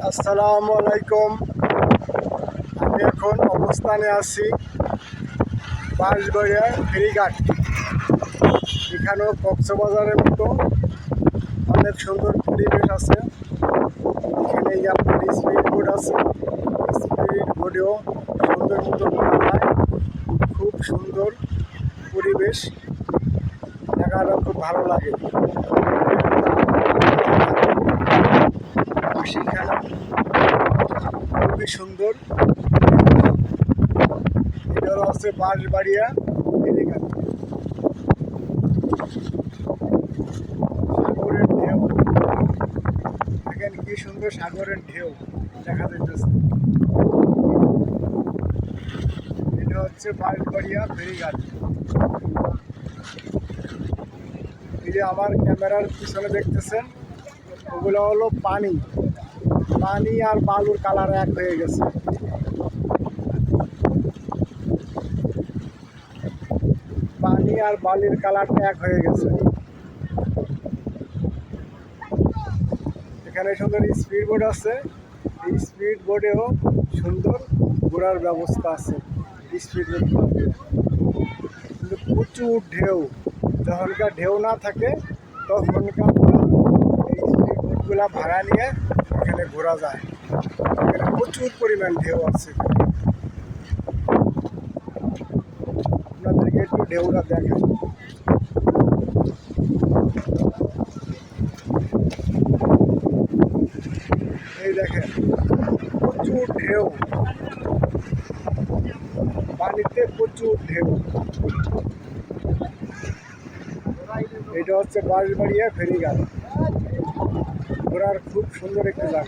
আসসালামু আলাইকুম। আমি এখন অবস্থানে আছি বাঁশবাড়িয়া ফেরিঘাট। এখানেও কক্সবাজারের মতো অনেক সুন্দর পরিবেশ আছে। এখানে আপনার স্পিড বোট আছে, স্পিড বোটেও সুন্দর মতো ঘোরা যায়। খুব সুন্দর পরিবেশ, জায়গাটা খুব ভালো লাগে। সেখানে খুবই সুন্দর। এটা হচ্ছে বাঁশবাড়িয়া ফেরিঘাট। সাগরের ঢেউ দেখেন, কি সুন্দর সাগরের ঢেউ দেখা যাইতেছে। এটা হচ্ছে বাঁশবাড়িয়া ফেরিঘাট। এই যে আমার ক্যামেরার পিছনে দেখতেছেন, ওগুলো হলো পানি। পানি আর বালুর কালার এক হয়ে গেছে। পানি আর বালির কালারটা এক হয়ে গেছে। এখানে সুন্দর স্পিড বোট আছে। এই স্পিড বোটেও সুন্দর ঘোরার ব্যবস্থা আছে। স্পিড বোট কিন্তু প্রচুর ঢেউ, যখনকার ঢেউ না থাকে তখনকার এই স্পিড বোটগুলা ভাড়া নিয়ে এখানে ঘোরা যায়। এখানে প্রচুর পরিমাণ ঢেউ আছে। আপনাদেরকে একটু ঢেউটা দেখাই। এই দেখেন, প্রচুর ঢেউ, পানিতে প্রচুর ঢেউ। এটা হচ্ছে বাঁশবাড়িয়া ফেরিঘাট। ঘোরার খুব সুন্দর একটি জায়গা।